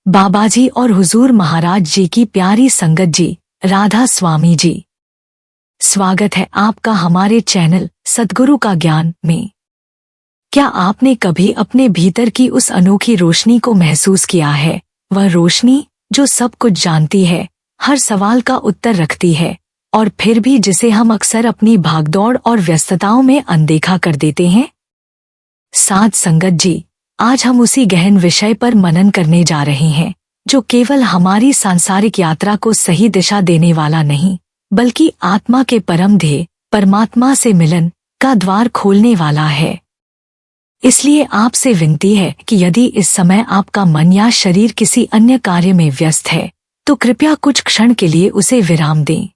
बाबाजी और हुजूर महाराज जी की प्यारी संगत जी, राधा स्वामी जी, स्वागत है आपका हमारे चैनल सद्गुरु का ज्ञान में। क्या आपने कभी अपने भीतर की उस अनोखी रोशनी को महसूस किया है? वह रोशनी जो सब कुछ जानती है, हर सवाल का उत्तर रखती है और फिर भी जिसे हम अक्सर अपनी भागदौड़ और व्यस्तताओं में अनदेखा कर देते हैं। साध संगत जी, आज हम उसी गहन विषय पर मनन करने जा रहे हैं जो केवल हमारी सांसारिक यात्रा को सही दिशा देने वाला नहीं, बल्कि आत्मा के परम ध्येय परमात्मा से मिलन का द्वार खोलने वाला है। इसलिए आपसे विनती है कि यदि इस समय आपका मन या शरीर किसी अन्य कार्य में व्यस्त है तो कृपया कुछ क्षण के लिए उसे विराम दें।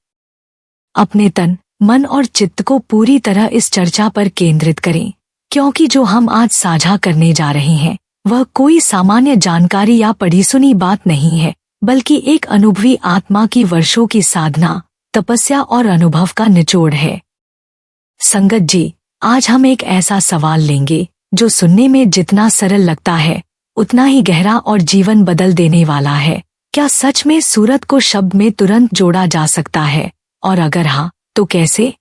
अपने तन, मन और चित्त को पूरी तरह इस चर्चा पर केंद्रित करें, क्योंकि जो हम आज साझा करने जा रहे हैं वह कोई सामान्य जानकारी या पढ़ी सुनी बात नहीं है, बल्कि एक अनुभवी आत्मा की वर्षों की साधना, तपस्या और अनुभव का निचोड़ है। संगत जी, आज हम एक ऐसा सवाल लेंगे जो सुनने में जितना सरल लगता है उतना ही गहरा और जीवन बदल देने वाला है। क्या सच में सूरत को शब्द में तुरंत जोड़ा जा सकता है, और अगर हाँ तो कैसे?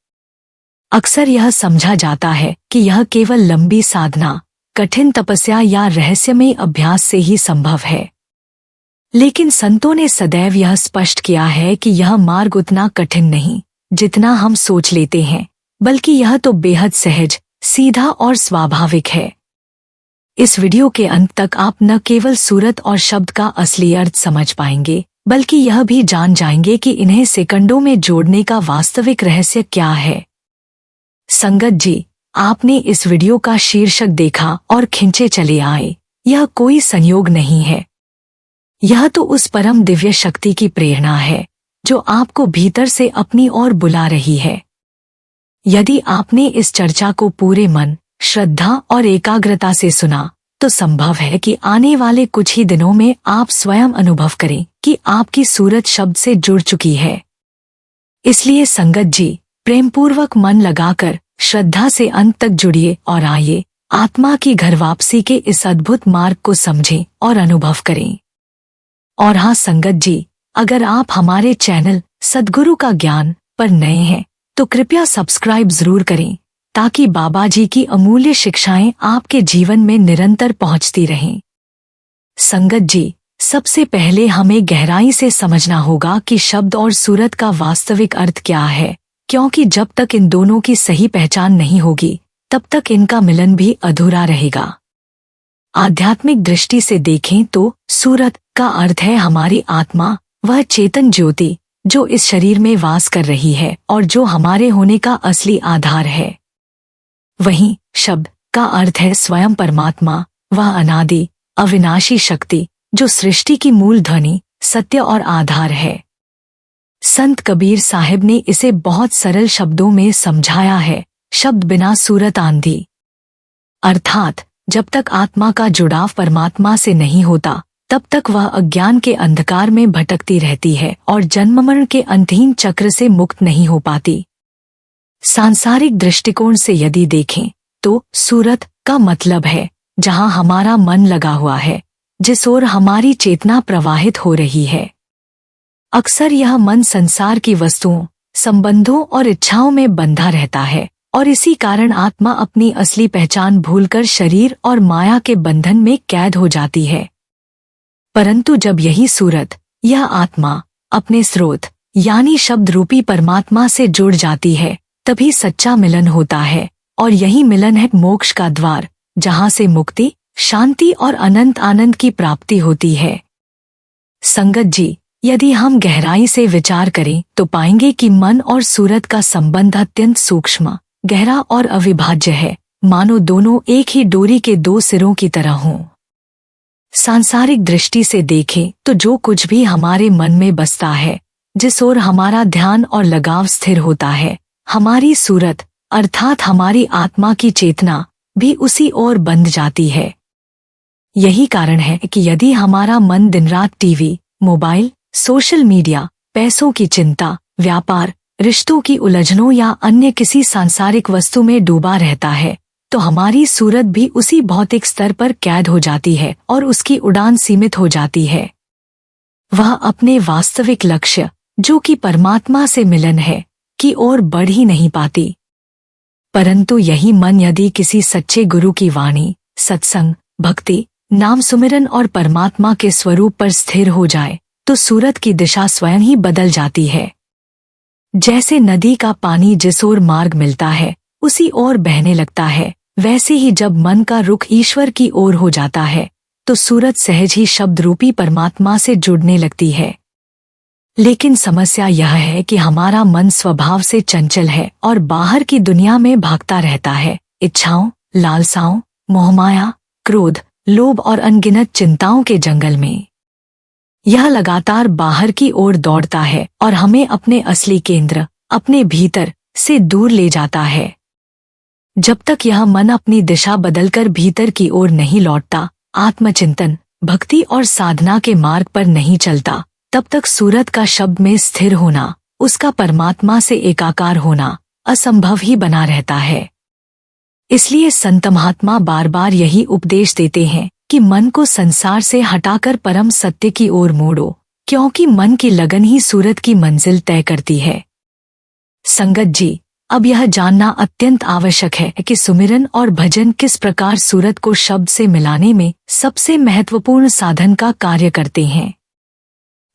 अक्सर यह समझा जाता है कि यह केवल लंबी साधना, कठिन तपस्या या रहस्यमय अभ्यास से ही संभव है, लेकिन संतों ने सदैव यह स्पष्ट किया है कि यह मार्ग उतना कठिन नहीं जितना हम सोच लेते हैं, बल्कि यह तो बेहद सहज, सीधा और स्वाभाविक है। इस वीडियो के अंत तक आप न केवल सूरत और शब्द का असली अर्थ समझ पाएंगे, बल्कि यह भी जान जाएंगे कि इन्हें सेकंडों में जोड़ने का वास्तविक रहस्य क्या है। संगत जी, आपने इस वीडियो का शीर्षक देखा और खिंचे चले आए। यह कोई संयोग नहीं है, यह तो उस परम दिव्य शक्ति की प्रेरणा है जो आपको भीतर से अपनी ओर बुला रही है। यदि आपने इस चर्चा को पूरे मन, श्रद्धा और एकाग्रता से सुना तो संभव है कि आने वाले कुछ ही दिनों में आप स्वयं अनुभव करें कि आपकी सूरत शब्द से जुड़ चुकी है। इसलिए संगत जी, प्रेमपूर्वक मन लगाकर श्रद्धा से अंत तक जुड़िए और आइए आत्मा की घर वापसी के इस अद्भुत मार्ग को समझें और अनुभव करें। और हाँ संगत जी, अगर आप हमारे चैनल सद्गुरु का ज्ञान पर नए हैं तो कृपया सब्सक्राइब जरूर करें, ताकि बाबा जी की अमूल्य शिक्षाएं आपके जीवन में निरंतर पहुंचती रहें। संगत जी, सबसे पहले हमें गहराई से समझना होगा कि शब्द और सूरत का वास्तविक अर्थ क्या है, क्योंकि जब तक इन दोनों की सही पहचान नहीं होगी तब तक इनका मिलन भी अधूरा रहेगा। आध्यात्मिक दृष्टि से देखें तो सूरत का अर्थ है हमारी आत्मा, वह चेतन ज्योति जो इस शरीर में वास कर रही है और जो हमारे होने का असली आधार है। वहीं शब्द का अर्थ है स्वयं परमात्मा, वह अनादि, अविनाशी शक्ति जो सृष्टि की मूल ध्वनि, सत्य और आधार है। संत कबीर साहिब ने इसे बहुत सरल शब्दों में समझाया है, शब्द बिना सूरत आंधी। अर्थात जब तक आत्मा का जुड़ाव परमात्मा से नहीं होता तब तक वह अज्ञान के अंधकार में भटकती रहती है और जन्म मरण के अंतहीन चक्र से मुक्त नहीं हो पाती। सांसारिक दृष्टिकोण से यदि देखें तो सूरत का मतलब है जहां हमारा मन लगा हुआ है, जिस ओर हमारी चेतना प्रवाहित हो रही है। अक्सर यह मन संसार की वस्तुओं, संबंधों और इच्छाओं में बंधा रहता है और इसी कारण आत्मा अपनी असली पहचान भूलकर शरीर और माया के बंधन में कैद हो जाती है। परंतु जब यही सूरत, यह आत्मा अपने स्रोत यानी शब्द रूपी परमात्मा से जुड़ जाती है, तभी सच्चा मिलन होता है, और यही मिलन है मोक्ष का द्वार, जहां से मुक्ति, शांति और अनंत आनंद की प्राप्ति होती है। संगत जी, यदि हम गहराई से विचार करें तो पाएंगे कि मन और सूरत का संबंध अत्यंत सूक्ष्म, गहरा और अविभाज्य है, मानो दोनों एक ही डोरी के दो सिरों की तरह हों। सांसारिक दृष्टि से देखें तो जो कुछ भी हमारे मन में बसता है, जिस ओर हमारा ध्यान और लगाव स्थिर होता है, हमारी सूरत अर्थात हमारी आत्मा की चेतना भी उसी ओर बंध जाती है। यही कारण है कि यदि हमारा मन दिन रात टीवी, मोबाइल, सोशल मीडिया, पैसों की चिंता, व्यापार, रिश्तों की उलझनों या अन्य किसी सांसारिक वस्तु में डूबा रहता है, तो हमारी सूरत भी उसी भौतिक स्तर पर कैद हो जाती है और उसकी उड़ान सीमित हो जाती है। वह अपने वास्तविक लक्ष्य, जो कि परमात्मा से मिलन है, की ओर बढ़ ही नहीं पाती। परंतु यही मन यदि किसी सच्चे गुरु की वाणी, सत्संग, भक्ति, नाम सुमिरन और परमात्मा के स्वरूप पर स्थिर हो जाए तो सूरत की दिशा स्वयं ही बदल जाती है। जैसे नदी का पानी जिस ओर मार्ग मिलता है उसी ओर बहने लगता है, वैसे ही जब मन का रुख ईश्वर की ओर हो जाता है तो सूरत सहज ही शब्द रूपी परमात्मा से जुड़ने लगती है। लेकिन समस्या यह है कि हमारा मन स्वभाव से चंचल है और बाहर की दुनिया में भागता रहता है, इच्छाओं, लालसाओं, मोहमाया, क्रोध, लोभ और अनगिनत चिंताओं के जंगल में। यह लगातार बाहर की ओर दौड़ता है और हमें अपने असली केंद्र, अपने भीतर से दूर ले जाता है। जब तक यह मन अपनी दिशा बदलकर भीतर की ओर नहीं लौटता, आत्मचिंतन, भक्ति और साधना के मार्ग पर नहीं चलता, तब तक सूरत का शब्द में स्थिर होना, उसका परमात्मा से एकाकार होना असंभव ही बना रहता है। इसलिए संत महात्मा बार बार यही उपदेश देते हैं कि मन को संसार से हटाकर परम सत्य की ओर मोड़ो, क्योंकि मन की लगन ही सूरत की मंजिल तय करती है। संगत जी, अब यह जानना अत्यंत आवश्यक है कि सुमिरन और भजन किस प्रकार सूरत को शब्द से मिलाने में सबसे महत्वपूर्ण साधन का कार्य करते हैं।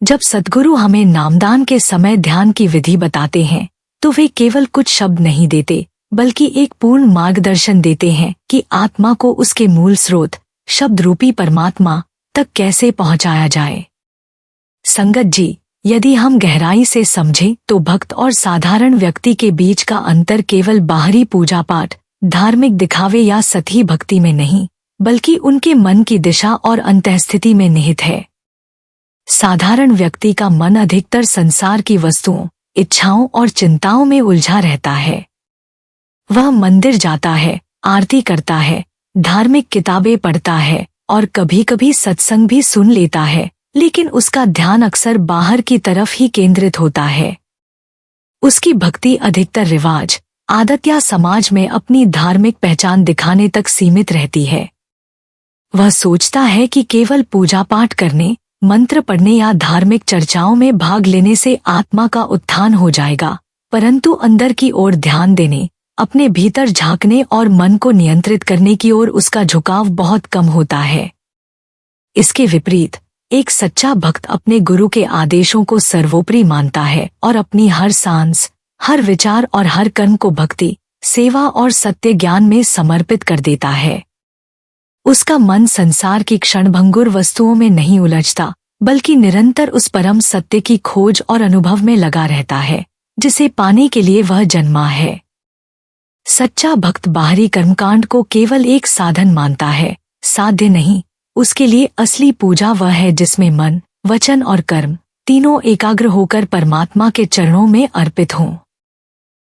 जब सद्गुरु हमें नामदान के समय ध्यान की विधि बताते हैं तो वे केवल कुछ शब्द नहीं देते, बल्कि एक पूर्ण मार्गदर्शन देते हैं कि आत्मा को उसके मूल स्रोत, शब्द रूपी परमात्मा तक कैसे पहुंचाया जाए। संगत जी, यदि हम गहराई से समझें तो भक्त और साधारण व्यक्ति के बीच का अंतर केवल बाहरी पूजा पाठ, धार्मिक दिखावे या सतही भक्ति में नहीं, बल्कि उनके मन की दिशा और अंतःस्थिति में निहित है। साधारण व्यक्ति का मन अधिकतर संसार की वस्तुओं, इच्छाओं और चिंताओं में उलझा रहता है। वह मंदिर जाता है, आरती करता है, धार्मिक किताबें पढ़ता है और कभी कभी सत्संग भी सुन लेता है, लेकिन उसका ध्यान अक्सर बाहर की तरफ ही केंद्रित होता है। उसकी भक्ति अधिकतर रिवाज, आदत या समाज में अपनी धार्मिक पहचान दिखाने तक सीमित रहती है। वह सोचता है कि केवल पूजा पाठ करने, मंत्र पढ़ने या धार्मिक चर्चाओं में भाग लेने से आत्मा का उत्थान हो जाएगा, परंतु अंदर की ओर ध्यान देने, अपने भीतर झांकने और मन को नियंत्रित करने की ओर उसका झुकाव बहुत कम होता है। इसके विपरीत एक सच्चा भक्त अपने गुरु के आदेशों को सर्वोपरि मानता है और अपनी हर सांस, हर विचार और हर कर्म को भक्ति, सेवा और सत्य ज्ञान में समर्पित कर देता है। उसका मन संसार की क्षणभंगुर वस्तुओं में नहीं उलझता, बल्कि निरंतर उस परम सत्य की खोज और अनुभव में लगा रहता है, जिसे पाने के लिए वह जन्मा है। सच्चा भक्त बाहरी कर्मकांड को केवल एक साधन मानता है, साध्य नहीं। उसके लिए असली पूजा वह है जिसमें मन, वचन और कर्म तीनों एकाग्र होकर परमात्मा के चरणों में अर्पित हों।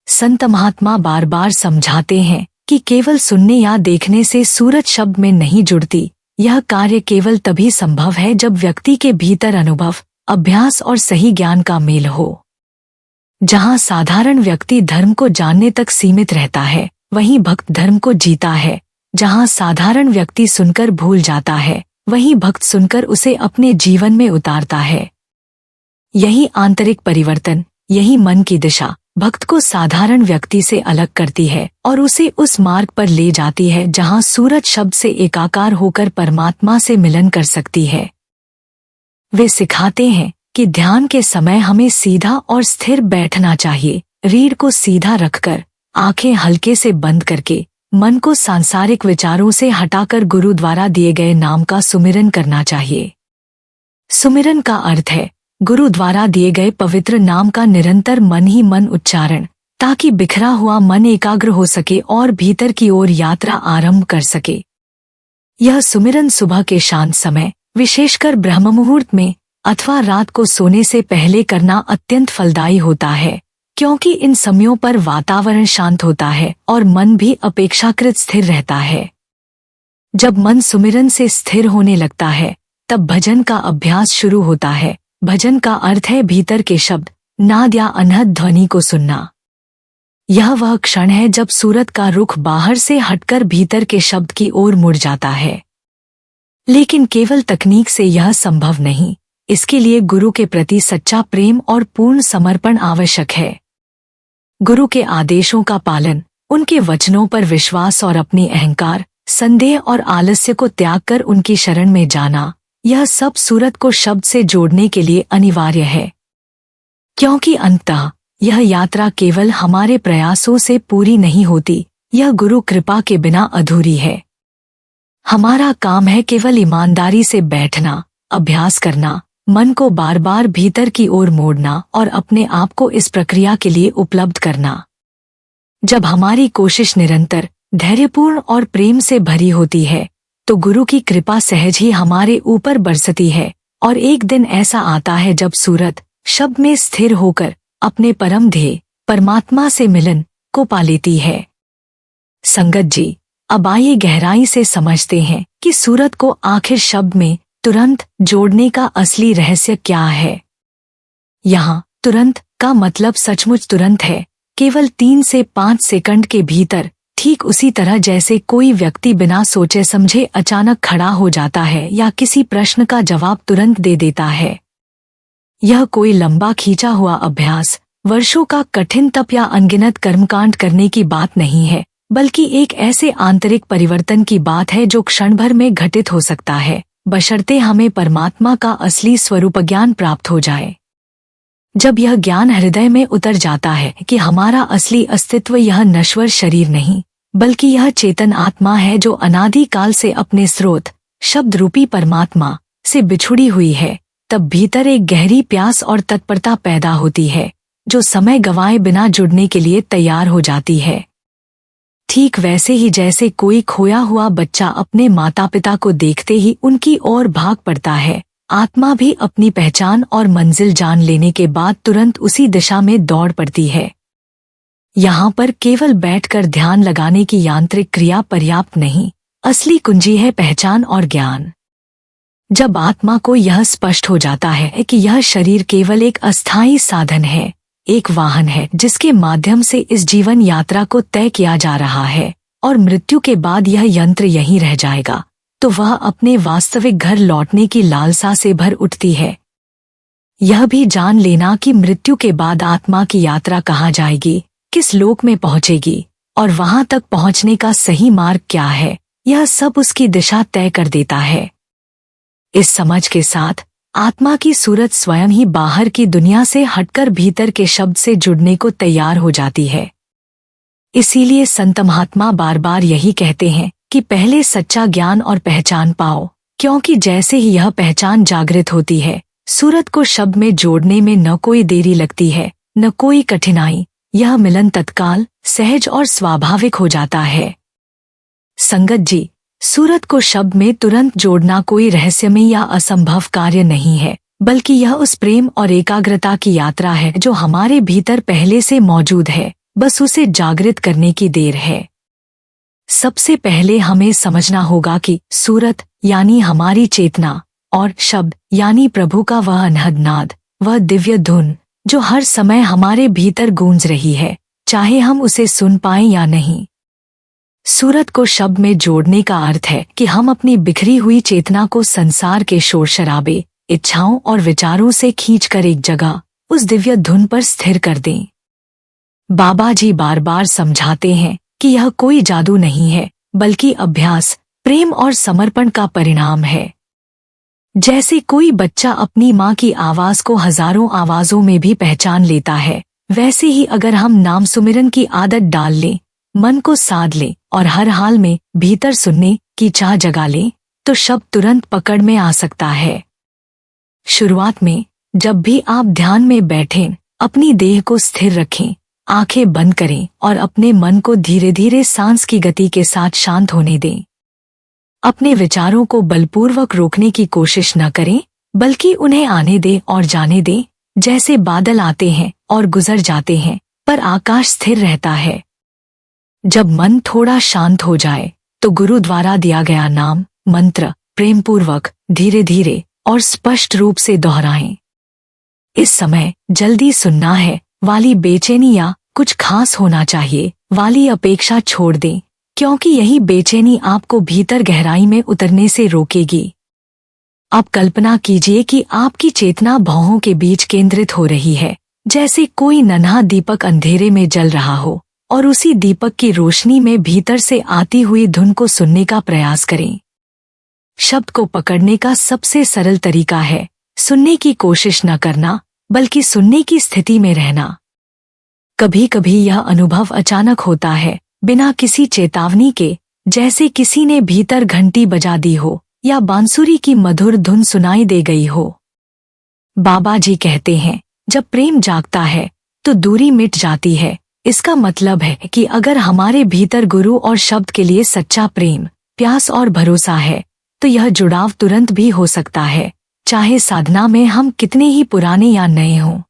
संत महात्मा बार बार समझाते हैं कि केवल सुनने या देखने से सूरत शब्द में नहीं जुड़ती। यह कार्य केवल तभी संभव है जब व्यक्ति के भीतर अनुभव, अभ्यास और सही ज्ञान का मेल हो। जहाँ साधारण व्यक्ति धर्म को जानने तक सीमित रहता है, वहीं भक्त धर्म को जीता है। जहाँ साधारण व्यक्ति सुनकर भूल जाता है, वहीं भक्त सुनकर उसे अपने जीवन में उतारता है। यही आंतरिक परिवर्तन, यही मन की दिशा भक्त को साधारण व्यक्ति से अलग करती है और उसे उस मार्ग पर ले जाती है जहाँ सूरत शब्द से एकाकार होकर परमात्मा से मिलन कर सकती है। वे सिखाते हैं कि ध्यान के समय हमें सीधा और स्थिर बैठना चाहिए। रीढ़ को सीधा रखकर, आंखें हल्के से बंद करके, मन को सांसारिक विचारों से हटाकर गुरु द्वारा दिए गए नाम का सुमिरन करना चाहिए। सुमिरन का अर्थ है गुरु द्वारा दिए गए पवित्र नाम का निरंतर मन ही मन उच्चारण, ताकि बिखरा हुआ मन एकाग्र हो सके और भीतर की ओर यात्रा आरंभ कर सके। यह सुमिरन सुबह के शांत समय, विशेषकर ब्रह्म मुहूर्त में अथवा रात को सोने से पहले करना अत्यंत फलदायी होता है, क्योंकि इन समयों पर वातावरण शांत होता है और मन भी अपेक्षाकृत स्थिर रहता है। जब मन सुमिरन से स्थिर होने लगता है, तब भजन का अभ्यास शुरू होता है। भजन का अर्थ है भीतर के शब्द, नाद या अनहद ध्वनि को सुनना। यह वह क्षण है जब सूरत का रुख बाहर से हटकर भीतर के शब्द की ओर मुड़ जाता है। लेकिन केवल तकनीक से यह संभव नहीं। इसके लिए गुरु के प्रति सच्चा प्रेम और पूर्ण समर्पण आवश्यक है। गुरु के आदेशों का पालन, उनके वचनों पर विश्वास और अपनी अहंकार, संदेह और आलस्य को त्याग कर उनकी शरण में जाना, यह सब सूरत को शब्द से जोड़ने के लिए अनिवार्य है। क्योंकि अंततः यह यात्रा केवल हमारे प्रयासों से पूरी नहीं होती, यह गुरु कृपा के बिना अधूरी है। हमारा काम है केवल ईमानदारी से बैठना, अभ्यास करना, मन को बार बार भीतर की ओर मोड़ना और अपने आप को इस प्रक्रिया के लिए उपलब्ध करना। जब हमारी कोशिश निरंतर, धैर्यपूर्ण और प्रेम से भरी होती है, तो गुरु की कृपा सहज ही हमारे ऊपर बरसती है और एक दिन ऐसा आता है जब सूरत शब्द में स्थिर होकर अपने परम ध्येय परमात्मा से मिलन को पा लेती है। संगत जी, अब आइए गहराई से समझते हैं कि सूरत को आखिर शब्द में तुरंत जोड़ने का असली रहस्य क्या है। यहाँ तुरंत का मतलब सचमुच तुरंत है, केवल 3 से 5 सेकंड के भीतर, ठीक उसी तरह जैसे कोई व्यक्ति बिना सोचे समझे अचानक खड़ा हो जाता है या किसी प्रश्न का जवाब तुरंत दे देता है। यह कोई लंबा खींचा हुआ अभ्यास, वर्षों का कठिन तप या अनगिनत कर्मकांड करने की बात नहीं है, बल्कि एक ऐसे आंतरिक परिवर्तन की बात है जो क्षण भर में घटित हो सकता है, बशर्ते हमें परमात्मा का असली स्वरूप ज्ञान प्राप्त हो जाए। जब यह ज्ञान हृदय में उतर जाता है कि हमारा असली अस्तित्व यह नश्वर शरीर नहीं, बल्कि यह चेतन आत्मा है जो अनादि काल से अपने स्रोत शब्द रूपी परमात्मा से बिछुड़ी हुई है, तब भीतर एक गहरी प्यास और तत्परता पैदा होती है, जो समय गंवाए बिना जुड़ने के लिए तैयार हो जाती है। ठीक वैसे ही जैसे कोई खोया हुआ बच्चा अपने माता पिता को देखते ही उनकी ओर भाग पड़ता है, आत्मा भी अपनी पहचान और मंजिल जान लेने के बाद तुरंत उसी दिशा में दौड़ पड़ती है। यहाँ पर केवल बैठकर ध्यान लगाने की यांत्रिक क्रिया पर्याप्त नहीं, असली कुंजी है पहचान और ज्ञान। जब आत्मा को यह स्पष्ट हो जाता है कि यह शरीर केवल एक अस्थायी साधन है, एक वाहन है जिसके माध्यम से इस जीवन यात्रा को तय किया जा रहा है और मृत्यु के बाद यह यंत्र यहीं रह जाएगा, तो वह अपने वास्तविक घर लौटने की लालसा से भर उठती है। यह भी जान लेना कि मृत्यु के बाद आत्मा की यात्रा कहाँ जाएगी, किस लोक में पहुंचेगी और वहां तक पहुंचने का सही मार्ग क्या है, यह सब उसकी दिशा तय कर देता है। इस समझ के साथ आत्मा की सूरत स्वयं ही बाहर की दुनिया से हटकर भीतर के शब्द से जुड़ने को तैयार हो जाती है। इसीलिए संत महात्मा बार बार यही कहते हैं कि पहले सच्चा ज्ञान और पहचान पाओ, क्योंकि जैसे ही यह पहचान जागृत होती है, सूरत को शब्द में जोड़ने में न कोई देरी लगती है, न कोई कठिनाई, यह मिलन तत्काल, सहज और स्वाभाविक हो जाता है। संगत जी, सूरत को शब्द में तुरंत जोड़ना कोई रहस्यमय या असंभव कार्य नहीं है, बल्कि यह उस प्रेम और एकाग्रता की यात्रा है जो हमारे भीतर पहले से मौजूद है, बस उसे जागृत करने की देर है। सबसे पहले हमें समझना होगा कि सूरत यानी हमारी चेतना और शब्द यानी प्रभु का वह अनहद नाद, वह दिव्य धुन जो हर समय हमारे भीतर गूंज रही है, चाहे हम उसे सुन पाएं या नहीं। सूरत को शब्द में जोड़ने का अर्थ है कि हम अपनी बिखरी हुई चेतना को संसार के शोर शराबे, इच्छाओं और विचारों से खींचकर एक जगह उस दिव्य धुन पर स्थिर कर दें। बाबा जी बार बार समझाते हैं कि यह कोई जादू नहीं है, बल्कि अभ्यास, प्रेम और समर्पण का परिणाम है। जैसे कोई बच्चा अपनी माँ की आवाज को हजारों आवाजों में भी पहचान लेता है, वैसे ही अगर हम नाम सुमिरन की आदत डाल लें, मन को साध लें और हर हाल में भीतर सुनने की चाह जगा लें, तो शब्द तुरंत पकड़ में आ सकता है। शुरुआत में जब भी आप ध्यान में बैठें, अपनी देह को स्थिर रखें, आंखें बंद करें और अपने मन को धीरे धीरे सांस की गति के साथ शांत होने दें। अपने विचारों को बलपूर्वक रोकने की कोशिश न करें, बल्कि उन्हें आने दें और जाने दें, जैसे बादल आते हैं और गुजर जाते हैं, पर आकाश स्थिर रहता है। जब मन थोड़ा शांत हो जाए, तो गुरु द्वारा दिया गया नाम, मंत्र प्रेमपूर्वक, धीरे धीरे और स्पष्ट रूप से दोहराएं। इस समय जल्दी सुनना है वाली बेचैनी या कुछ खास होना चाहिए वाली अपेक्षा छोड़ दें, क्योंकि यही बेचैनी आपको भीतर गहराई में उतरने से रोकेगी। अब कल्पना कीजिए कि आपकी चेतना भौहों के बीच केंद्रित हो रही है, जैसे कोई नन्हा दीपक अंधेरे में जल रहा हो, और उसी दीपक की रोशनी में भीतर से आती हुई धुन को सुनने का प्रयास करें। शब्द को पकड़ने का सबसे सरल तरीका है सुनने की कोशिश न करना, बल्कि सुनने की स्थिति में रहना। कभी कभी यह अनुभव अचानक होता है, बिना किसी चेतावनी के, जैसे किसी ने भीतर घंटी बजा दी हो या बांसुरी की मधुर धुन सुनाई दे गई हो। बाबा जी कहते हैं, जब प्रेम जागता है तो दूरी मिट जाती है। इसका मतलब है कि अगर हमारे भीतर गुरु और शब्द के लिए सच्चा प्रेम, प्यास और भरोसा है, तो यह जुड़ाव तुरंत भी हो सकता है, चाहे साधना में हम कितने ही पुराने या नए हों।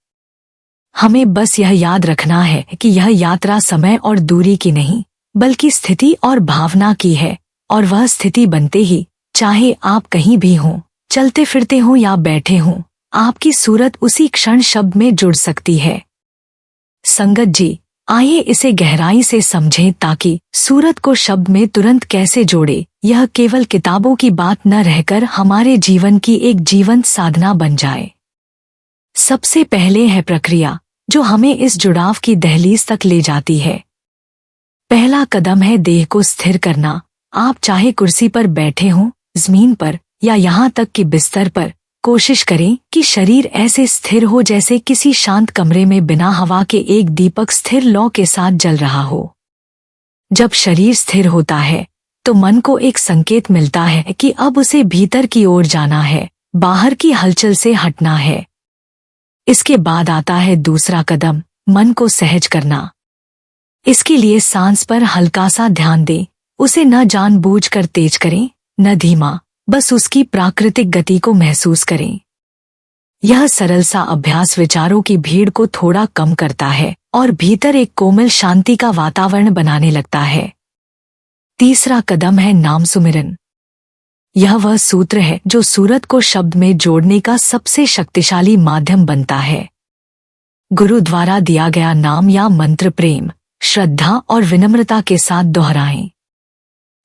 हमें बस यह याद रखना है कि यह यात्रा समय और दूरी की नहीं, बल्कि स्थिति और भावना की है, और वह स्थिति बनते ही, चाहे आप कहीं भी हों, चलते फिरते हों या बैठे हों, आपकी सूरत उसी क्षण शब्द में जुड़ सकती है। संगत जी, आइए इसे गहराई से समझें ताकि सूरत को शब्द में तुरंत कैसे जोड़े यह केवल किताबों की बात न रहकर हमारे जीवन की एक जीवंत साधना बन जाए। सबसे पहले है प्रक्रिया जो हमें इस जुड़ाव की दहलीज तक ले जाती है। पहला कदम है देह को स्थिर करना। आप चाहे कुर्सी पर बैठे हों, जमीन पर या यहाँ तक कि बिस्तर पर, कोशिश करें कि शरीर ऐसे स्थिर हो जैसे किसी शांत कमरे में बिना हवा के एक दीपक स्थिर लौ के साथ जल रहा हो। जब शरीर स्थिर होता है तो मन को एक संकेत मिलता है कि अब उसे भीतर की ओर जाना है, बाहर की हलचल से हटना है। इसके बाद आता है दूसरा कदम, मन को सहज करना। इसके लिए सांस पर हल्का सा ध्यान दें। उसे न जानबूझकर तेज करें, न धीमा, बस उसकी प्राकृतिक गति को महसूस करें। यह सरल सा अभ्यास विचारों की भीड़ को थोड़ा कम करता है और भीतर एक कोमल शांति का वातावरण बनाने लगता है। तीसरा कदम है नाम सुमिरन। यह वह सूत्र है जो सूरत को शब्द में जोड़ने का सबसे शक्तिशाली माध्यम बनता है। गुरु द्वारा दिया गया नाम या मंत्र प्रेम, श्रद्धा और विनम्रता के साथ दोहराएं।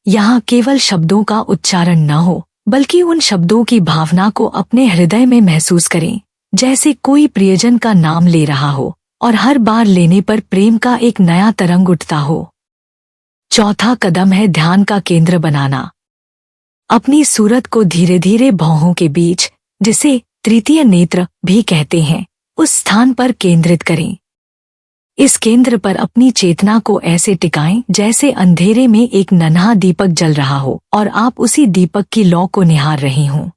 यहाँ केवल शब्दों का उच्चारण न हो, बल्कि उन शब्दों की भावना को अपने हृदय में महसूस करें, जैसे कोई प्रियजन का नाम ले रहा हो और हर बार लेने पर प्रेम का एक नया तरंग उठता हो। चौथा कदम है ध्यान का केंद्र बनाना। अपनी सूरत को धीरे धीरे भौहों के बीच, जिसे तृतीय नेत्र भी कहते हैं, उस स्थान पर केंद्रित करें। इस केंद्र पर अपनी चेतना को ऐसे टिकाएं जैसे अंधेरे में एक नन्हा दीपक जल रहा हो और आप उसी दीपक की लौ को निहार रही हों।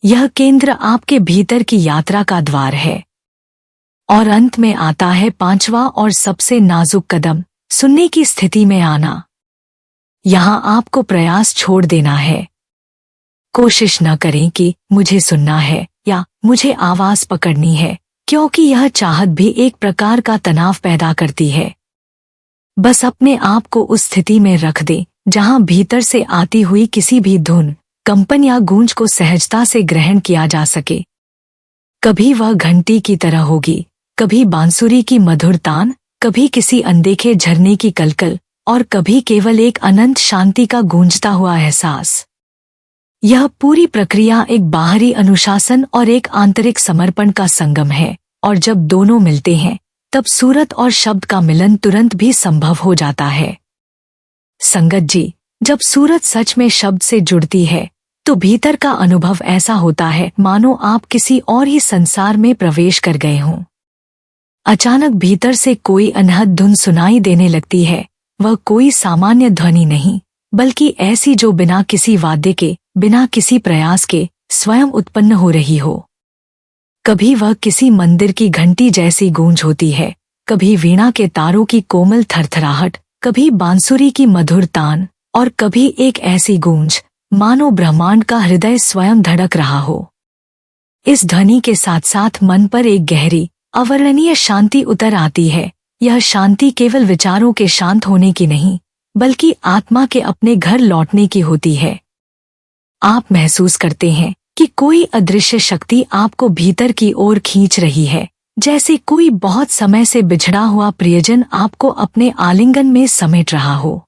यह केंद्र आपके भीतर की यात्रा का द्वार है। और अंत में आता है पांचवा और सबसे नाजुक कदम, सुनने की स्थिति में आना। यहाँ आपको प्रयास छोड़ देना है। कोशिश न करें कि मुझे सुनना है या मुझे आवाज पकड़नी है, क्योंकि यह चाहत भी एक प्रकार का तनाव पैदा करती है। बस अपने आप को उस स्थिति में रख दें जहां भीतर से आती हुई किसी भी धुन, कंपन या गूंज को सहजता से ग्रहण किया जा सके। कभी वह घंटी की तरह होगी, कभी बांसुरी की मधुर तान, कभी किसी अनदेखे झरने की कलकल, और कभी केवल एक अनंत शांति का गूंजता हुआ एहसास। यह पूरी प्रक्रिया एक बाहरी अनुशासन और एक आंतरिक समर्पण का संगम है, और जब दोनों मिलते हैं तब सूरत और शब्द का मिलन तुरंत भी संभव हो जाता है। संगत जी, जब सूरत सच में शब्द से जुड़ती है तो भीतर का अनुभव ऐसा होता है मानो आप किसी और ही संसार में प्रवेश कर गए हों। अचानक भीतर से कोई अनहद धुन सुनाई देने लगती है। वह कोई सामान्य ध्वनि नहीं, बल्कि ऐसी जो बिना किसी वाद्य के, बिना किसी प्रयास के स्वयं उत्पन्न हो रही हो। कभी वह किसी मंदिर की घंटी जैसी गूंज होती है, कभी वीणा के तारों की कोमल थरथराहट, कभी बांसुरी की मधुर तान, और कभी एक ऐसी गूंज मानो ब्रह्मांड का हृदय स्वयं धड़क रहा हो। इस ध्वनि के साथ साथ मन पर एक गहरी, अवर्णनीय शांति उतर आती है। यह शांति केवल विचारों के शांत होने की नहीं, बल्कि आत्मा के अपने घर लौटने की होती है। आप महसूस करते हैं कि कोई अदृश्य शक्ति आपको भीतर की ओर खींच रही है, जैसे कोई बहुत समय से बिछड़ा हुआ प्रियजन आपको अपने आलिंगन में समेट रहा हो।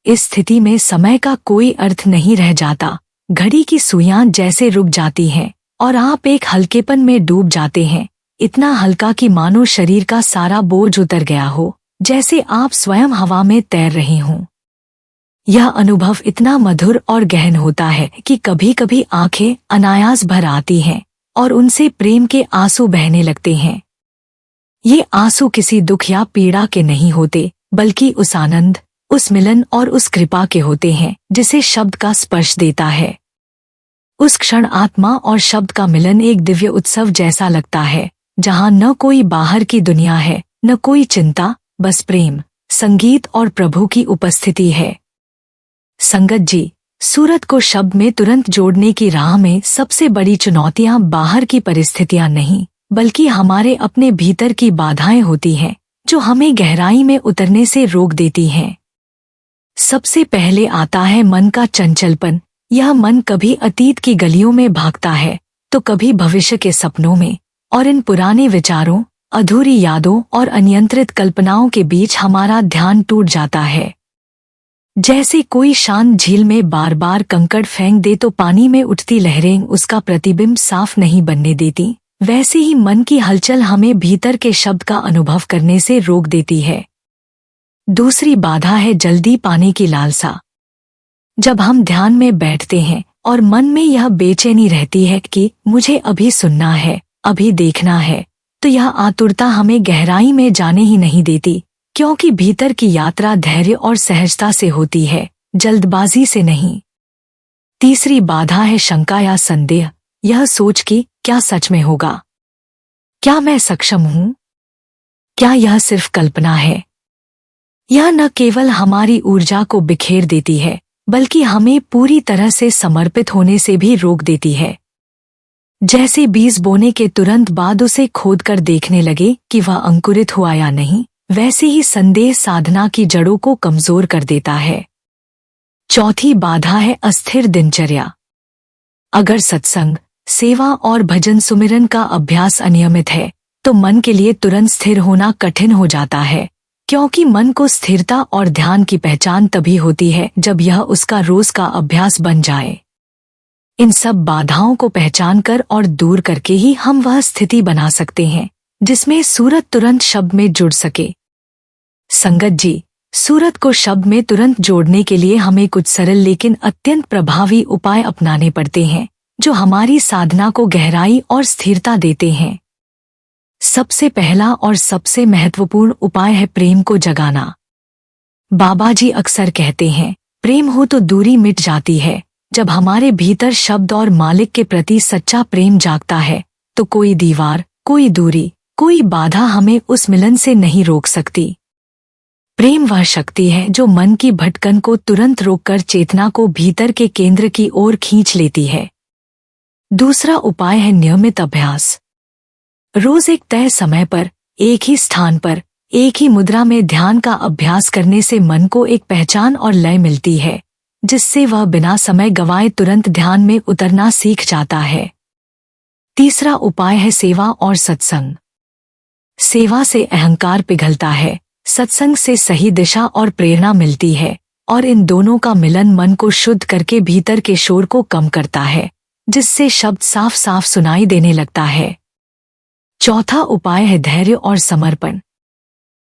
इस स्थिति में समय का कोई अर्थ नहीं रह जाता। घड़ी की सुइयां जैसे रुक जाती हैं और आप एक हल्केपन में डूब जाते हैं, इतना हल्का कि मानो शरीर का सारा बोझ उतर गया हो, जैसे आप स्वयं हवा में तैर रहे हों। यह अनुभव इतना मधुर और गहन होता है कि कभी कभी आंखें अनायास भर आती हैं और उनसे प्रेम के आंसू बहने लगते हैं। ये आंसू किसी दुख या पीड़ा के नहीं होते, बल्कि उस आनंद, उस मिलन और उस कृपा के होते हैं जिसे शब्द का स्पर्श देता है। उस क्षण आत्मा और शब्द का मिलन एक दिव्य उत्सव जैसा लगता है, जहां न कोई बाहर की दुनिया है, न कोई चिंता, बस प्रेम, संगीत और प्रभु की उपस्थिति है। संगत जी, सूरत को शब्द में तुरंत जोड़ने की राह में सबसे बड़ी चुनौतियां बाहर की परिस्थितियां नहीं, बल्कि हमारे अपने भीतर की बाधाएं होती हैं, जो हमें गहराई में उतरने से रोक देती हैं। सबसे पहले आता है मन का चंचलपन। यह मन कभी अतीत की गलियों में भागता है, तो कभी भविष्य के सपनों में, और इन पुराने विचारों, अधूरी यादों और अनियंत्रित कल्पनाओं के बीच हमारा ध्यान टूट जाता है। जैसे कोई शांत झील में बार बार कंकड़ फेंक दे तो पानी में उठती लहरें उसका प्रतिबिंब साफ नहीं बनने देती, वैसे ही मन की हलचल हमें भीतर के शब्द का अनुभव करने से रोक देती है। दूसरी बाधा है जल्दी पाने की लालसा। जब हम ध्यान में बैठते हैं और मन में यह बेचैनी रहती है कि मुझे अभी सुनना है, अभी देखना है, तो यह आतुरता हमें गहराई में जाने ही नहीं देती, क्योंकि भीतर की यात्रा धैर्य और सहजता से होती है, जल्दबाजी से नहीं। तीसरी बाधा है शंका या संदेह। यह सोच कि क्या सच में होगा? क्या मैं सक्षम हूँ? क्या यह सिर्फ कल्पना है? यह न केवल हमारी ऊर्जा को बिखेर देती है, बल्कि हमें पूरी तरह से समर्पित होने से भी रोक देती है। जैसे बीज बोने के तुरंत बाद उसे खोदकर देखने लगे कि वह अंकुरित हुआ या नहीं, वैसे ही संदेह साधना की जड़ों को कमजोर कर देता है। चौथी बाधा है अस्थिर दिनचर्या। अगर सत्संग, सेवा और भजन सुमिरन का अभ्यास अनियमित है, तो मन के लिए तुरंत स्थिर होना कठिन हो जाता है, क्योंकि मन को स्थिरता और ध्यान की पहचान तभी होती है जब यह उसका रोज का अभ्यास बन जाए। इन सब बाधाओं को पहचान कर और दूर करके ही हम वह स्थिति बना सकते हैं जिसमें सूरत तुरंत शब्द में जुड़ सके। संगत जी, सूरत को शब्द में तुरंत जोड़ने के लिए हमें कुछ सरल लेकिन अत्यंत प्रभावी उपाय अपनाने पड़ते हैं, जो हमारी साधना को गहराई और स्थिरता देते हैं। सबसे पहला और सबसे महत्वपूर्ण उपाय है प्रेम को जगाना। बाबा जी अक्सर कहते हैं, प्रेम हो तो दूरी मिट जाती है। जब हमारे भीतर शब्द और मालिक के प्रति सच्चा प्रेम जागता है, तो कोई दीवार, कोई दूरी, कोई बाधा हमें उस मिलन से नहीं रोक सकती। प्रेम वह शक्ति है जो मन की भटकन को तुरंत रोककर चेतना को भीतर के केंद्र की ओर खींच लेती है। दूसरा उपाय है नियमित अभ्यास। रोज एक तय समय पर, एक ही स्थान पर, एक ही मुद्रा में ध्यान का अभ्यास करने से मन को एक पहचान और लय मिलती है, जिससे वह बिना समय गंवाए तुरंत ध्यान में उतरना सीख जाता है। तीसरा उपाय है सेवा और सत्संग। सेवा से अहंकार पिघलता है, सत्संग से सही दिशा और प्रेरणा मिलती है, और इन दोनों का मिलन मन को शुद्ध करके भीतर के शोर को कम करता है, जिससे शब्द साफ साफ सुनाई देने लगता है। चौथा उपाय है धैर्य और समर्पण।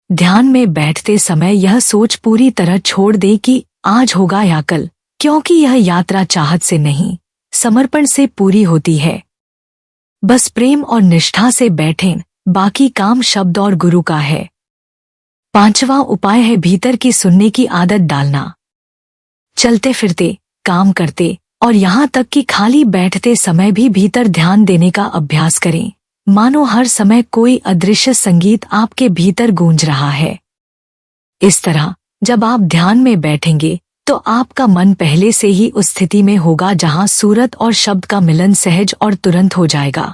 ध्यान में बैठते समय यह सोच पूरी तरह छोड़ दे कि आज होगा या कल, क्योंकि यह यात्रा चाहत से नहीं, समर्पण से पूरी होती है। बस प्रेम और निष्ठा से बैठें, बाकी काम शब्द और गुरु का है। पांचवा उपाय है भीतर की सुनने की आदत डालना। चलते फिरते, काम करते और यहाँ तक कि खाली बैठते समय भी भीतर ध्यान देने का अभ्यास करें, मानो हर समय कोई अदृश्य संगीत आपके भीतर गूंज रहा है। इस तरह जब आप ध्यान में बैठेंगे तो आपका मन पहले से ही उस स्थिति में होगा जहां सूरत और शब्द का मिलन सहज और तुरंत हो जाएगा।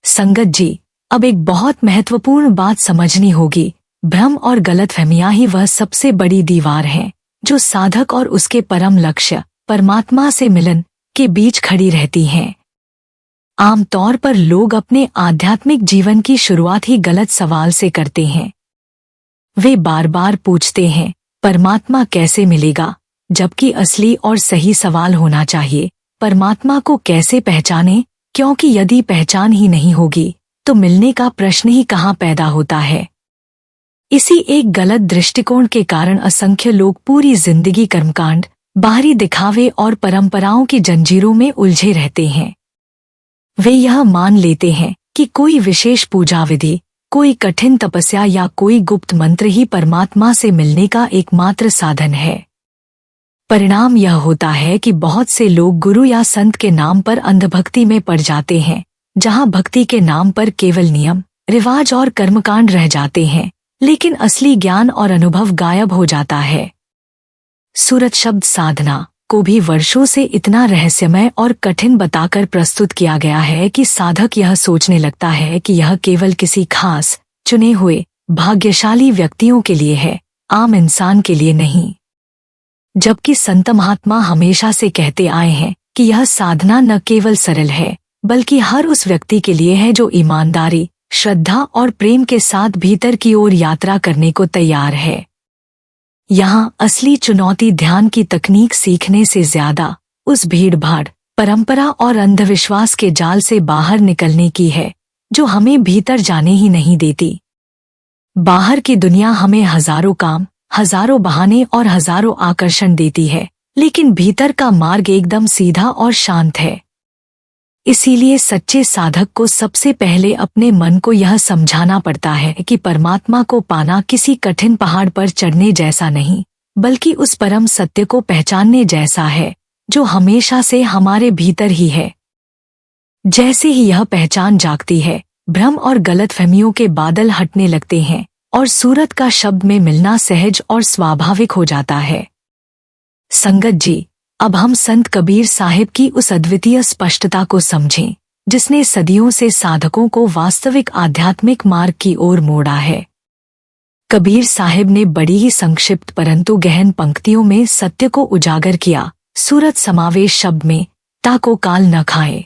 संगत जी, अब एक बहुत महत्वपूर्ण बात समझनी होगी। भ्रम और गलतफहमियां ही वह सबसे बड़ी दीवार हैं जो साधक और उसके परम लक्ष्य परमात्मा से मिलन के बीच खड़ी रहती हैं। आमतौर पर लोग अपने आध्यात्मिक जीवन की शुरुआत ही गलत सवाल से करते हैं। वे बार बार पूछते हैं, परमात्मा कैसे मिलेगा, जबकि असली और सही सवाल होना चाहिए, परमात्मा को कैसे पहचाने, क्योंकि यदि पहचान ही नहीं होगी तो मिलने का प्रश्न ही कहाँ पैदा होता है। इसी एक गलत दृष्टिकोण के कारण असंख्य लोग पूरी जिंदगी कर्मकांड, बाहरी दिखावे और परंपराओं की जंजीरों में उलझे रहते हैं। वे यह मान लेते हैं कि कोई विशेष पूजा विधि, कोई कठिन तपस्या या कोई गुप्त मंत्र ही परमात्मा से मिलने का एकमात्र साधन है। परिणाम यह होता है कि बहुत से लोग गुरु या संत के नाम पर अंधभक्ति में पड़ जाते हैं, जहां भक्ति के नाम पर केवल नियम, रिवाज और कर्मकांड रह जाते हैं, लेकिन असली ज्ञान और अनुभव गायब हो जाता है। सूरत शब्द साधना को भी वर्षों से इतना रहस्यमय और कठिन बताकर प्रस्तुत किया गया है कि साधक यह सोचने लगता है कि यह केवल किसी खास, चुने हुए, भाग्यशाली व्यक्तियों के लिए है, आम इंसान के लिए नहीं। जबकि संत महात्मा हमेशा से कहते आए हैं कि यह साधना न केवल सरल है, बल्कि हर उस व्यक्ति के लिए है जो ईमानदारी, श्रद्धा और प्रेम के साथ भीतर की ओर यात्रा करने को तैयार है। यहाँ असली चुनौती ध्यान की तकनीक सीखने से ज्यादा उस भीड़-भाड़, परंपरा और अंधविश्वास के जाल से बाहर निकलने की है, जो हमें भीतर जाने ही नहीं देती। बाहर की दुनिया हमें हजारों काम, हजारों बहाने और हजारों आकर्षण देती है, लेकिन भीतर का मार्ग एकदम सीधा और शांत है। इसीलिए सच्चे साधक को सबसे पहले अपने मन को यह समझाना पड़ता है कि परमात्मा को पाना किसी कठिन पहाड़ पर चढ़ने जैसा नहीं, बल्कि उस परम सत्य को पहचानने जैसा है, जो हमेशा से हमारे भीतर ही है। जैसे ही यह पहचान जागती है, भ्रम और गलतफहमियों के बादल हटने लगते हैं और सूरत का शब्द में मिलना सहज और स्वाभाविक हो जाता है। संगत जी, अब हम संत कबीर साहिब की उस अद्वितीय स्पष्टता को समझें, जिसने सदियों से साधकों को वास्तविक आध्यात्मिक मार्ग की ओर मोड़ा है। कबीर साहिब ने बड़ी ही संक्षिप्त परंतु गहन पंक्तियों में सत्य को उजागर किया। सूरत समावेश शब्द में ताको काल न खाए।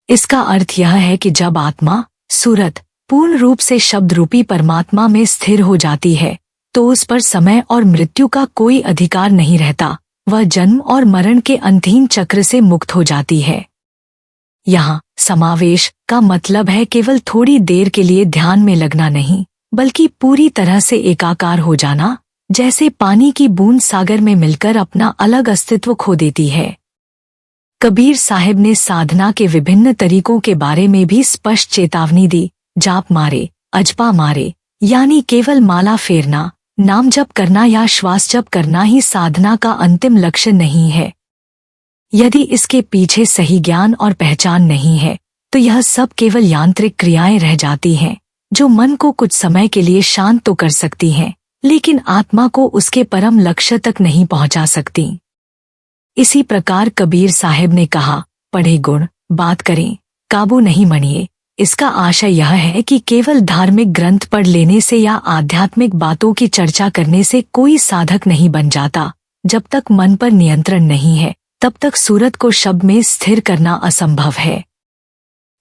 इसका अर्थ यह है कि जब आत्मा, सूरत, पूर्ण रूप से शब्द रूपी परमात्मा में स्थिर हो जाती है, तो उस पर समय और मृत्यु का कोई अधिकार नहीं रहता। वह जन्म और मरण के अंतहीन चक्र से मुक्त हो जाती है। यहाँ समावेश का मतलब है केवल थोड़ी देर के लिए ध्यान में लगना नहीं, बल्कि पूरी तरह से एकाकार हो जाना, जैसे पानी की बूंद सागर में मिलकर अपना अलग अस्तित्व खो देती है। कबीर साहिब ने साधना के विभिन्न तरीकों के बारे में भी स्पष्ट चेतावनी दी। जाप मारे, अजपा मारे, यानी केवल माला फेरना, नाम जप करना या श्वास जप करना ही साधना का अंतिम लक्ष्य नहीं है। यदि इसके पीछे सही ज्ञान और पहचान नहीं है, तो यह सब केवल यांत्रिक क्रियाएं रह जाती हैं, जो मन को कुछ समय के लिए शांत तो कर सकती हैं, लेकिन आत्मा को उसके परम लक्ष्य तक नहीं पहुंचा सकती। इसी प्रकार कबीर साहिब ने कहा, पढ़े गुण, बात करें, काबू नहीं मनिए। इसका आशय यह है कि केवल धार्मिक ग्रंथ पढ़ लेने से या आध्यात्मिक बातों की चर्चा करने से कोई साधक नहीं बन जाता। जब तक मन पर नियंत्रण नहीं है, तब तक सूरत को शब्द में स्थिर करना असंभव है।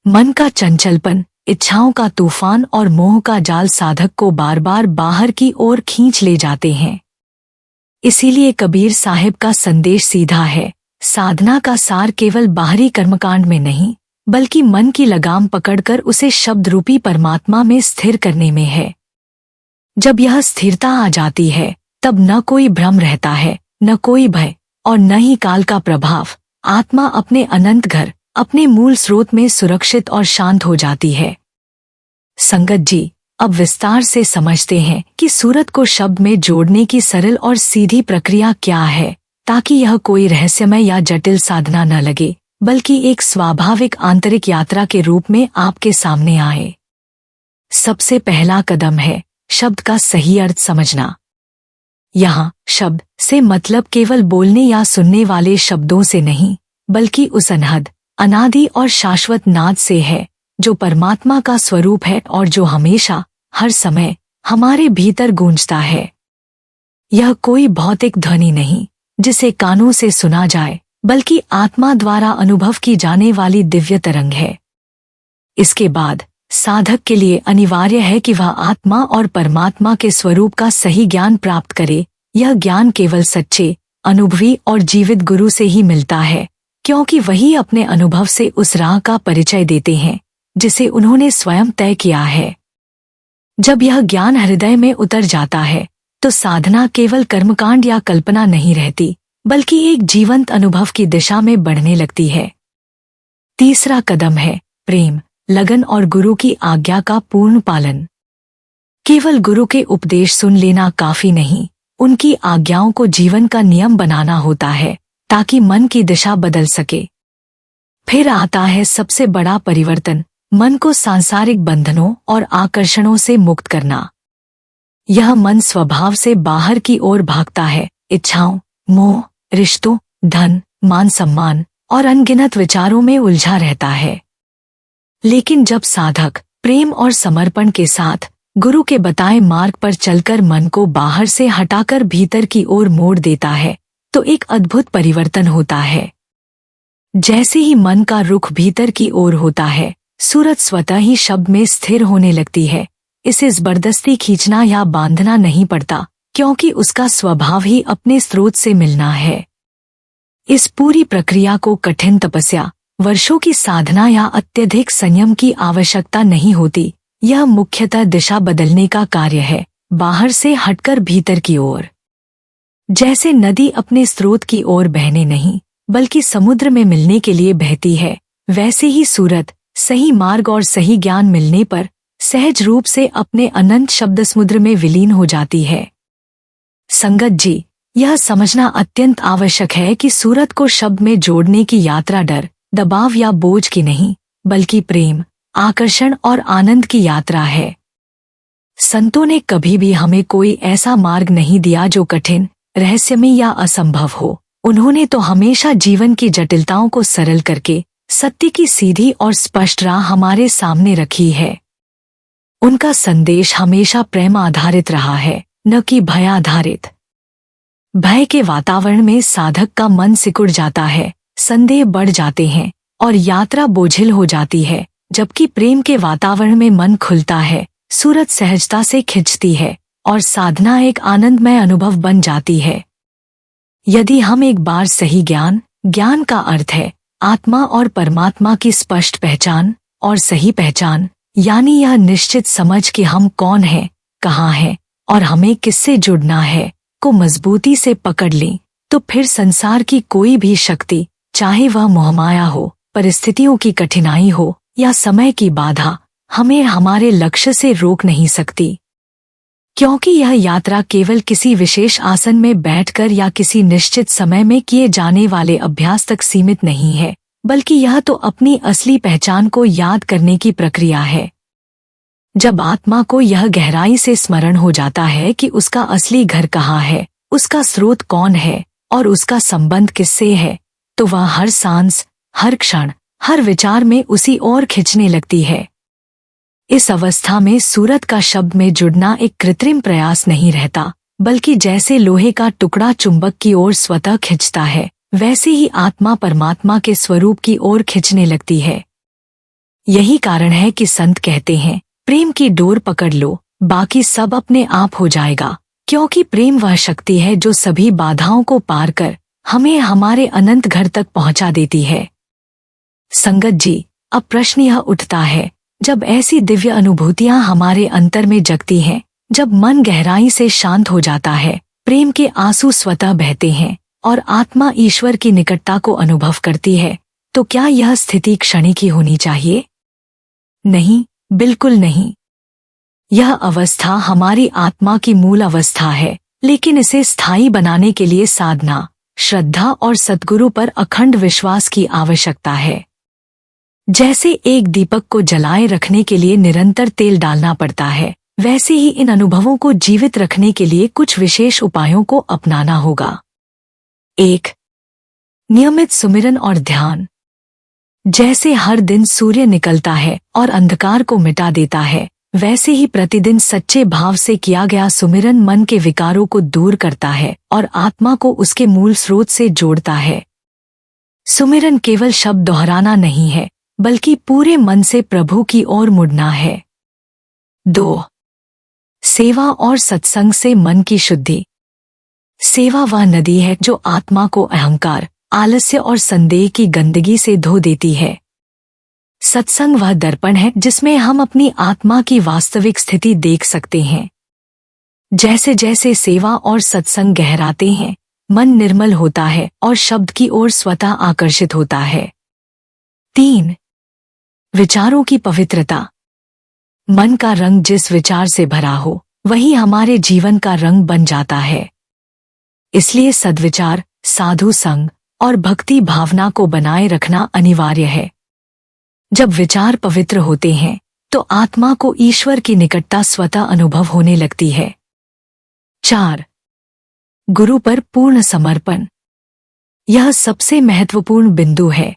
मन का चंचलपन, इच्छाओं का तूफान और मोह का जाल साधक को बार बार बाहर की ओर खींच ले जाते हैं। इसीलिए कबीर साहिब का संदेश सीधा है, साधना का सार केवल बाहरी कर्मकांड में नहीं, बल्कि मन की लगाम पकड़कर उसे शब्द रूपी परमात्मा में स्थिर करने में है। जब यह स्थिरता आ जाती है, तब न कोई भ्रम रहता है, न कोई भय और न ही काल का प्रभाव। आत्मा अपने अनंत घर, अपने मूल स्रोत में सुरक्षित और शांत हो जाती है। संगत जी, अब विस्तार से समझते हैं कि सूरत को शब्द में जोड़ने की सरल और सीधी प्रक्रिया क्या है, ताकि यह कोई रहस्यमय या जटिल साधना न लगे, बल्कि एक स्वाभाविक आंतरिक यात्रा के रूप में आपके सामने आए। सबसे पहला कदम है शब्द का सही अर्थ समझना। यहाँ शब्द से मतलब केवल बोलने या सुनने वाले शब्दों से नहीं, बल्कि उस अनहद, अनादि और शाश्वत नाद से है, जो परमात्मा का स्वरूप है और जो हमेशा, हर समय हमारे भीतर गूंजता है। यह कोई भौतिक ध्वनि नहीं, जिसे कानों से सुना जाए, बल्कि आत्मा द्वारा अनुभव की जाने वाली दिव्य तरंग है। इसके बाद साधक के लिए अनिवार्य है कि वह आत्मा और परमात्मा के स्वरूप का सही ज्ञान प्राप्त करे। यह ज्ञान केवल सच्चे, अनुभवी और जीवित गुरु से ही मिलता है, क्योंकि वही अपने अनुभव से उस राह का परिचय देते हैं जिसे उन्होंने स्वयं तय किया है। जब यह ज्ञान हृदय में उतर जाता है तो साधना केवल कर्मकांड या कल्पना नहीं रहती, बल्कि एक जीवंत अनुभव की दिशा में बढ़ने लगती है। तीसरा कदम है प्रेम, लगन और गुरु की आज्ञा का पूर्ण पालन। केवल गुरु के उपदेश सुन लेना काफी नहीं, उनकी आज्ञाओं को जीवन का नियम बनाना होता है ताकि मन की दिशा बदल सके। फिर आता है सबसे बड़ा परिवर्तन, मन को सांसारिक बंधनों और आकर्षणों से मुक्त करना। यह मन स्वभाव से बाहर की ओर भागता है, इच्छाओं, मोह, रिश्तों, धन, मान सम्मान और अनगिनत विचारों में उलझा रहता है। लेकिन जब साधक प्रेम और समर्पण के साथ गुरु के बताए मार्ग पर चलकर मन को बाहर से हटाकर भीतर की ओर मोड़ देता है तो एक अद्भुत परिवर्तन होता है। जैसे ही मन का रुख भीतर की ओर होता है, सूरत स्वतः ही शब्द में स्थिर होने लगती है। इसे जबरदस्ती खींचना या बांधना नहीं पड़ता, क्योंकि उसका स्वभाव ही अपने स्रोत से मिलना है। इस पूरी प्रक्रिया को कठिन तपस्या, वर्षों की साधना या अत्यधिक संयम की आवश्यकता नहीं होती। यह मुख्यतः दिशा बदलने का कार्य है, बाहर से हटकर भीतर की ओर। जैसे नदी अपने स्रोत की ओर बहने नहीं बल्कि समुद्र में मिलने के लिए बहती है, वैसे ही सूरत सही मार्ग और सही ज्ञान मिलने पर सहज रूप से अपने अनंत शब्द समुद्र में विलीन हो जाती है। संगत जी, यह समझना अत्यंत आवश्यक है कि सूरत को शब्द में जोड़ने की यात्रा डर, दबाव या बोझ की नहीं, बल्कि प्रेम, आकर्षण और आनंद की यात्रा है। संतों ने कभी भी हमें कोई ऐसा मार्ग नहीं दिया जो कठिन, रहस्यमय या असंभव हो। उन्होंने तो हमेशा जीवन की जटिलताओं को सरल करके सत्य की सीधी और स्पष्ट राह हमारे सामने रखी है। उनका संदेश हमेशा प्रेम आधारित रहा है, न कि भय आधारित। भय के वातावरण में साधक का मन सिकुड़ जाता है, संदेह बढ़ जाते हैं और यात्रा बोझिल हो जाती है, जबकि प्रेम के वातावरण में मन खुलता है, सूरत सहजता से खिंचती है और साधना एक आनंदमय अनुभव बन जाती है। यदि हम एक बार सही ज्ञान का अर्थ है आत्मा और परमात्मा की स्पष्ट पहचान और सही पहचान, यानी यह निश्चित समझ कि हम कौन हैं, कहाँ हैं और हमें किससे जुड़ना है, को मजबूती से पकड़ लें, तो फिर संसार की कोई भी शक्ति, चाहे वह मोहमाया हो, परिस्थितियों की कठिनाई हो या समय की बाधा, हमें हमारे लक्ष्य से रोक नहीं सकती। क्योंकि यह यात्रा केवल किसी विशेष आसन में बैठकर या किसी निश्चित समय में किए जाने वाले अभ्यास तक सीमित नहीं है, बल्कि यह तो अपनी असली पहचान को याद करने की प्रक्रिया है। जब आत्मा को यह गहराई से स्मरण हो जाता है कि उसका असली घर कहाँ है, उसका स्रोत कौन है और उसका संबंध किससे है, तो वह हर सांस, हर क्षण, हर विचार में उसी ओर खिंचने लगती है। इस अवस्था में सूरत का शब्द में जुड़ना एक कृत्रिम प्रयास नहीं रहता, बल्कि जैसे लोहे का टुकड़ा चुंबक की ओर स्वतः खिंचता है, वैसे ही आत्मा परमात्मा के स्वरूप की ओर खिंचने लगती है। यही कारण है कि संत कहते हैं, प्रेम की डोर पकड़ लो, बाकी सब अपने आप हो जाएगा, क्योंकि प्रेम वह शक्ति है जो सभी बाधाओं को पार कर हमें हमारे अनंत घर तक पहुंचा देती है। संगत जी, अब प्रश्न यह उठता है, जब ऐसी दिव्य अनुभूतियां हमारे अंतर में जगती हैं, जब मन गहराई से शांत हो जाता है, प्रेम के आंसू स्वतः बहते हैं और आत्मा ईश्वर की निकटता को अनुभव करती है, तो क्या यह स्थिति क्षणिक ही होनी चाहिए? नहीं, बिल्कुल नहीं। यह अवस्था हमारी आत्मा की मूल अवस्था है, लेकिन इसे स्थायी बनाने के लिए साधना, श्रद्धा और सद्गुरु पर अखंड विश्वास की आवश्यकता है। जैसे एक दीपक को जलाए रखने के लिए निरंतर तेल डालना पड़ता है, वैसे ही इन अनुभवों को जीवित रखने के लिए कुछ विशेष उपायों को अपनाना होगा। 1. नियमित सुमिरन और ध्यान। जैसे हर दिन सूर्य निकलता है और अंधकार को मिटा देता है, वैसे ही प्रतिदिन सच्चे भाव से किया गया सुमिरन मन के विकारों को दूर करता है और आत्मा को उसके मूल स्रोत से जोड़ता है। सुमिरन केवल शब्द दोहराना नहीं है, बल्कि पूरे मन से प्रभु की ओर मुड़ना है। 2. सेवा और सत्संग से मन की शुद्धि। सेवा वह नदी है जो आत्मा को अहंकार, आलस्य और संदेह की गंदगी से धो देती है। सत्संग वह दर्पण है जिसमें हम अपनी आत्मा की वास्तविक स्थिति देख सकते हैं। जैसे जैसे सेवा और सत्संग गहराते हैं, मन निर्मल होता है और शब्द की ओर स्वतः आकर्षित होता है। 3. विचारों की पवित्रता। मन का रंग जिस विचार से भरा हो, वही हमारे जीवन का रंग बन जाता है। इसलिए सद्विचार, साधु संग और भक्ति भावना को बनाए रखना अनिवार्य है। जब विचार पवित्र होते हैं, तो आत्मा को ईश्वर की निकटता स्वतः अनुभव होने लगती है। 4. गुरु पर पूर्ण समर्पण। यह सबसे महत्वपूर्ण बिंदु है।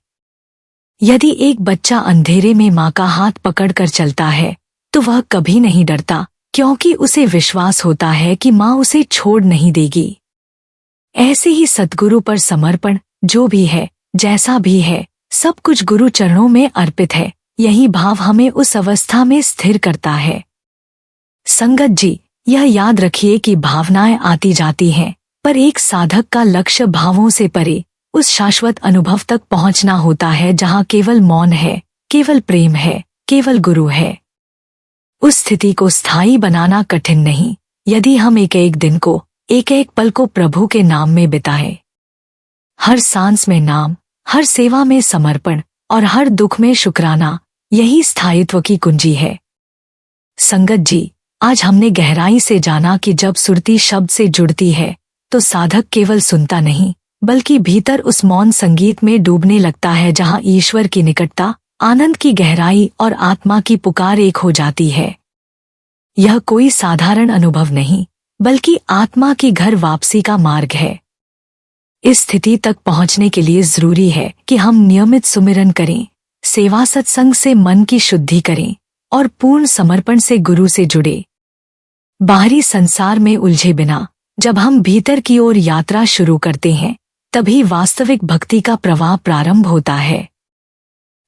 यदि एक बच्चा अंधेरे में माँ का हाथ पकड़कर चलता है, तो वह कभी नहीं डरता, क्योंकि उसे विश्वास होता है कि माँ उसे छोड़ नहीं देगी। ऐसे ही सद्गुरु पर समर्पण, जो भी है, जैसा भी है, सब कुछ गुरु चरणों में अर्पित है। यही भाव हमें उस अवस्था में स्थिर करता है। संगत जी, यह याद रखिए कि भावनाएं आती जाती हैं, पर एक साधक का लक्ष्य भावों से परे उस शाश्वत अनुभव तक पहुंचना होता है जहां केवल मौन है, केवल प्रेम है, केवल गुरु है। उस स्थिति को स्थायी बनाना कठिन नहीं, यदि हम एक एक दिन को, एक एक पल को प्रभु के नाम में बिताएं। हर सांस में नाम, हर सेवा में समर्पण और हर दुख में शुक्राना, यही स्थायित्व की कुंजी है। संगत जी, आज हमने गहराई से जाना कि जब सुरती शब्द से जुड़ती है, तो साधक केवल सुनता नहीं, बल्कि भीतर उस मौन संगीत में डूबने लगता है जहां ईश्वर की निकटता, आनंद की गहराई और आत्मा की पुकार एक हो जाती है। यह कोई साधारण अनुभव नहीं, बल्कि आत्मा की घर वापसी का मार्ग है। इस स्थिति तक पहुंचने के लिए जरूरी है कि हम नियमित सुमिरन करें, सेवा सत्संग से मन की शुद्धि करें और पूर्ण समर्पण से गुरु से जुड़े। बाहरी संसार में उलझे बिना जब हम भीतर की ओर यात्रा शुरू करते हैं, तभी वास्तविक भक्ति का प्रवाह प्रारंभ होता है।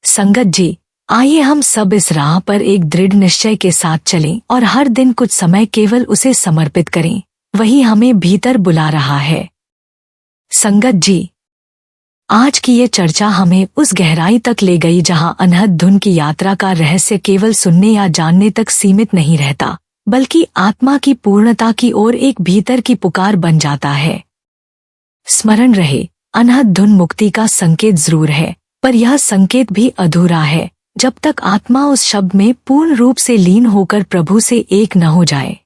संगत जी, आइए हम सब इस राह पर एक दृढ़ निश्चय के साथ चलें और हर दिन कुछ समय केवल उसे समर्पित करें। वही हमें भीतर बुला रहा है। संगत जी, आज की ये चर्चा हमें उस गहराई तक ले गई जहां अनहद धुन की यात्रा का रहस्य केवल सुनने या जानने तक सीमित नहीं रहता, बल्कि आत्मा की पूर्णता की ओर एक भीतर की पुकार बन जाता है। स्मरण रहे, अनहद धुन मुक्ति का संकेत जरूर है, पर यह संकेत भी अधूरा है जब तक आत्मा उस शब्द में पूर्ण रूप से लीन होकर प्रभु से एक न हो जाए।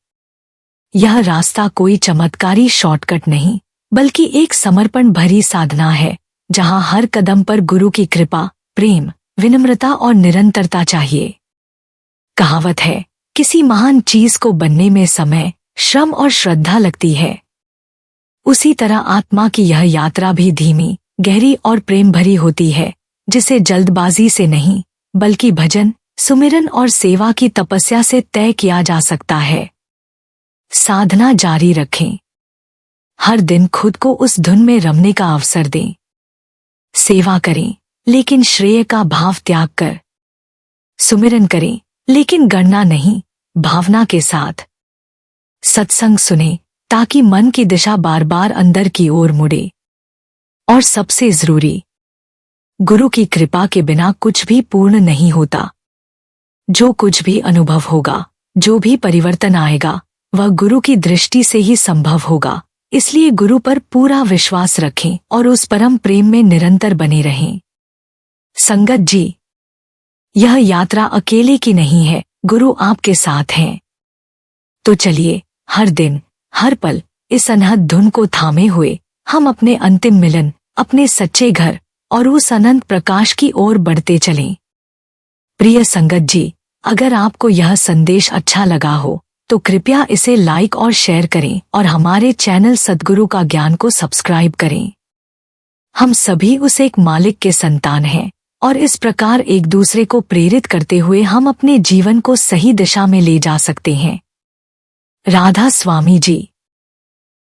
यह रास्ता कोई चमत्कारी शॉर्टकट नहीं, बल्कि एक समर्पण भरी साधना है, जहां हर कदम पर गुरु की कृपा, प्रेम, विनम्रता और निरंतरता चाहिए। कहावत है, किसी महान चीज को बनने में समय, श्रम और श्रद्धा लगती है। उसी तरह आत्मा की यह यात्रा भी धीमी, गहरी और प्रेम भरी होती है, जिसे जल्दबाजी से नहीं, बल्कि भजन, सुमिरन और सेवा की तपस्या से तय किया जा सकता है। साधना जारी रखें। हर दिन खुद को उस धुन में रमने का अवसर दें। सेवा करें, लेकिन श्रेय का भाव त्याग कर। सुमिरन करें, लेकिन गणना नहीं, भावना के साथ। सत्संग सुने, ताकि मन की दिशा बार बार अंदर की ओर मुड़े। और सबसे जरूरी, गुरु की कृपा के बिना कुछ भी पूर्ण नहीं होता। जो कुछ भी अनुभव होगा, जो भी परिवर्तन आएगा, वह गुरु की दृष्टि से ही संभव होगा। इसलिए गुरु पर पूरा विश्वास रखें और उस परम प्रेम में निरंतर बने रहें। संगत जी, यह यात्रा अकेले की नहीं है, गुरु आपके साथ हैं। तो चलिए, हर दिन, हर पल, इस अनहद धुन को थामे हुए हम अपने अंतिम मिलन, अपने सच्चे घर और उस अनंत प्रकाश की ओर बढ़ते चलें। प्रिय संगत जी, अगर आपको यह संदेश अच्छा लगा हो, तो कृपया इसे लाइक और शेयर करें और हमारे चैनल सद्गुरु का ज्ञान को सब्सक्राइब करें। हम सभी उस एक मालिक के संतान हैं और इस प्रकार एक दूसरे को प्रेरित करते हुए हम अपने जीवन को सही दिशा में ले जा सकते हैं। राधा स्वामी जी।